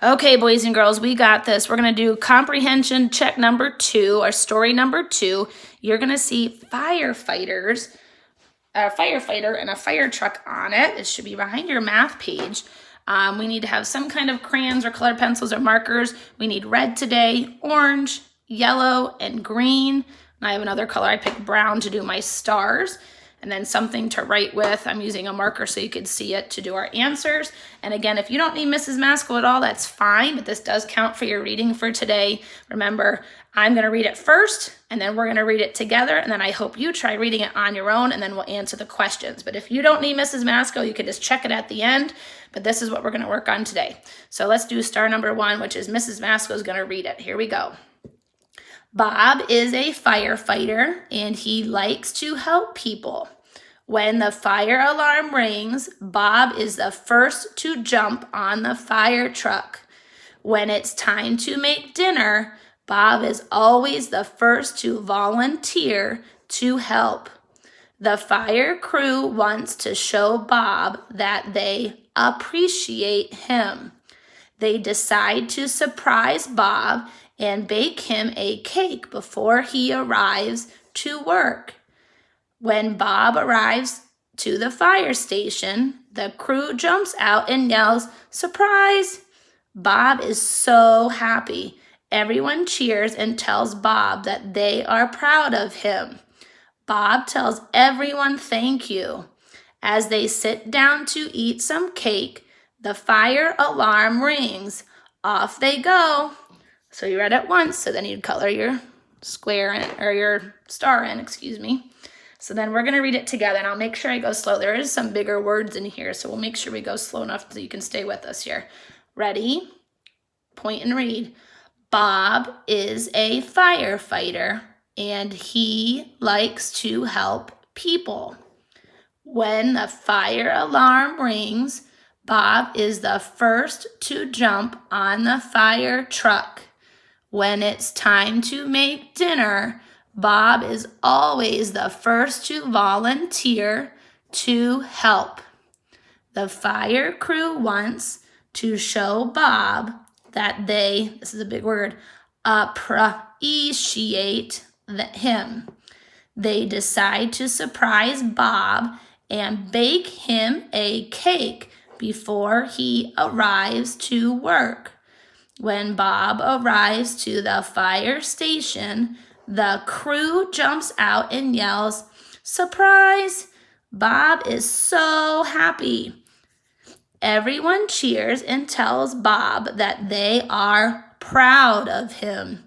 Okay, boys and girls, we got this. We're going to do comprehension check number 2, or story number 2. You're going to see firefighters, a firefighter and a fire truck on it. It should be behind your math page. We need to have some kind of crayons or colored pencils or markers. We need red today, orange, yellow, and green. And I have another color. I picked brown to do my stars. And then something to write with. I'm using a marker so you can see it to do our answers. And again, if you don't need Mrs. Maskell at all, that's fine, but this does count for your reading for today. Remember, I'm gonna read it first, and then we're gonna read it together, and then I hope you try reading it on your own, and then we'll answer the questions. But if you don't need Mrs. Maskell, you can just check it at the end, but this is what we're gonna work on today. So let's do star number 1, which is Mrs. Maskell is gonna read it. Here we go. Bob is a firefighter and he likes to help people. When the fire alarm rings, Bob is the first to jump on the fire truck. When it's time to make dinner, Bob is always the first to volunteer to help. The fire crew wants to show Bob that they appreciate him. They decide to surprise Bob and bake him a cake before he arrives to work. When Bob arrives to the fire station, the crew jumps out and yells, "Surprise!" Bob is so happy. Everyone cheers and tells Bob that they are proud of him. Bob tells everyone thank you. As they sit down to eat some cake, the fire alarm rings. Off they go. So you read it once, so then you'd color your square in, or your star in, excuse me. So then we're gonna read it together, and I'll make sure I go slow. There is some bigger words in here, so we'll make sure we go slow enough so you can stay with us here. Ready? Point and read. Bob is a firefighter, and he likes to help people. When the fire alarm rings, Bob is the first to jump on the fire truck. When it's time to make dinner, Bob is always the first to volunteer to help. The fire crew wants to show Bob that they, this is a big word, appreciate him. They decide to surprise Bob and bake him a cake before he arrives to work. When Bob arrives to the fire station, the crew jumps out and yells, "Surprise!" Bob is so happy. Everyone cheers and tells Bob that they are proud of him.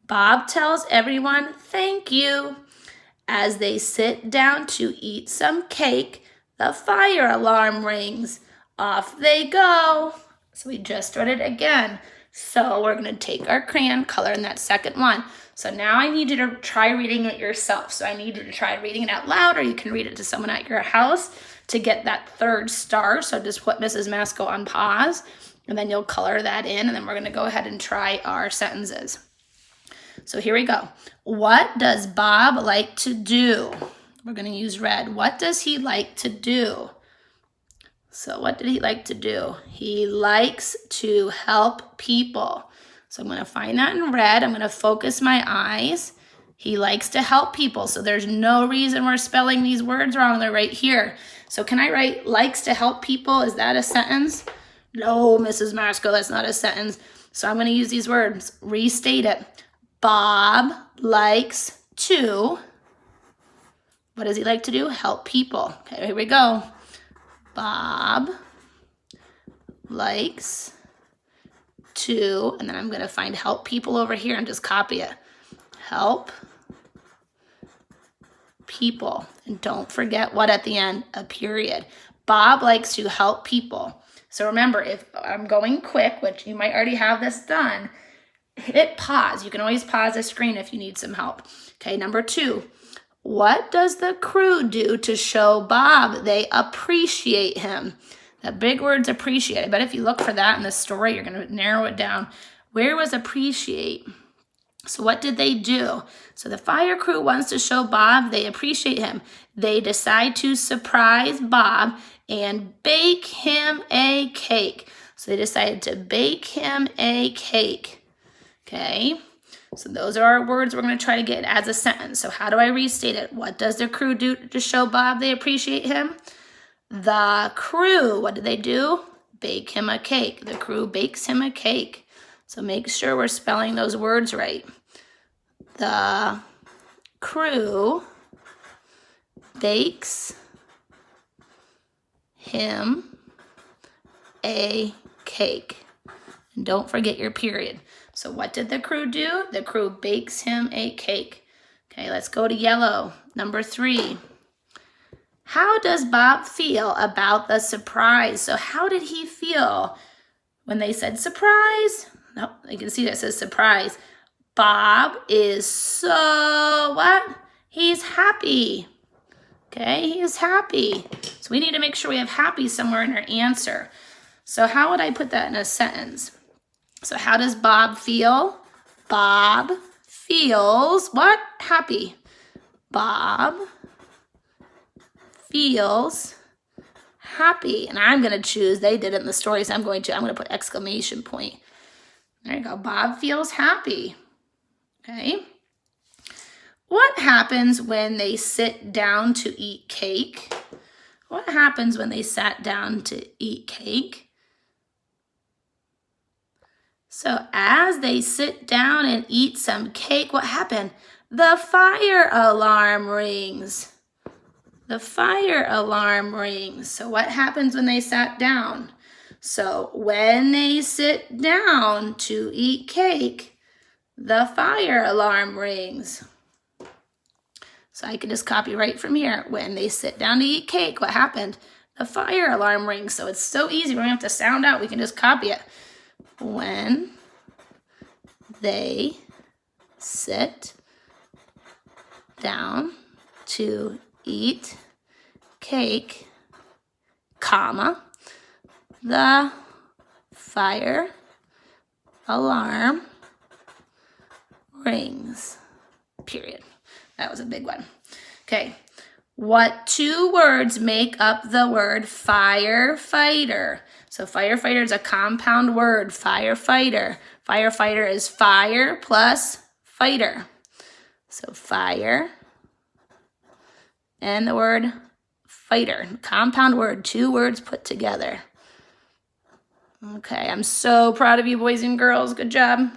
Bob tells everyone thank you. As they sit down to eat some cake, the fire alarm rings. Off they go. So we just read it again. So we're going to take our crayon color in that second one. So now I need you to try reading it yourself. So I need you to try reading it out loud, or you can read it to someone at your house to get that third star. So just put Mrs. Maskell on pause, and then you'll color that in, and then we're going to go ahead and try our sentences. So here we go. What does Bob like to do? We're going to use red. What does he like to do? So what did he like to do? He likes to help people. So I'm going to find that in red. I'm going to focus my eyes. He likes to help people. So there's no reason we're spelling these words wrong. They're right here. So can I write likes to help people? Is that a sentence? No, Mrs. Maskell, that's not a sentence. So I'm going to use these words. Restate it. Bob likes to, what does he like to do? Help people. Okay, here we go. Bob likes to, and then I'm going to find help people over here and just copy it. Help people. And don't forget what at the end? A period. Bob likes to help people. So remember, if I'm going quick, which you might already have this done, hit pause. You can always pause the screen if you need some help. Okay, number 2. What does the crew do to show Bob they appreciate him? The big word's appreciate. I bet if you look for that in the story, you're going to narrow it down. Where was appreciate? So what did they do? So the fire crew wants to show Bob they appreciate him. They decide to surprise Bob and bake him a cake. So they decided to bake him a cake. Okay, so those are our words we're going to try to get as a sentence. So how do I restate it? What does the crew do to show Bob they appreciate him? The crew, what do they do? Bake him a cake. The crew bakes him a cake. So make sure we're spelling those words right. The crew bakes him a cake. And don't forget your period. So what did the crew do? The crew bakes him a cake. Okay, let's go to yellow. Number 3. How does Bob feel about the surprise? So how did he feel when they said surprise? No, you can see that it says surprise. Bob is so what? He's happy. Okay, he is happy. So we need to make sure we have happy somewhere in our answer. So how would I put that in a sentence? So how does Bob feel? Bob feels what? Happy. Bob feels happy. And I'm going to choose, they did it in the story, so I'm going to put exclamation point. There you go. Bob feels happy. Okay. What happens when they sit down to eat cake? What happens when they sat down to eat cake? So as they sit down and eat some cake, what happened? The fire alarm rings. The fire alarm rings. So what happens when they sat down? So when they sit down to eat cake, the fire alarm rings. So I can just copy right from here. When they sit down to eat cake, what happened? The fire alarm rings. So it's so easy. We don't have to sound out. We can just copy it. When they sit down to eat cake, comma, the fire alarm rings, period. That was a big one. Okay, what 2 words make up the word firefighter? So firefighter is a compound word, firefighter. Firefighter is fire plus fighter. So fire and the word fighter, compound word, 2 words put together. Okay, I'm so proud of you boys and girls. Good job.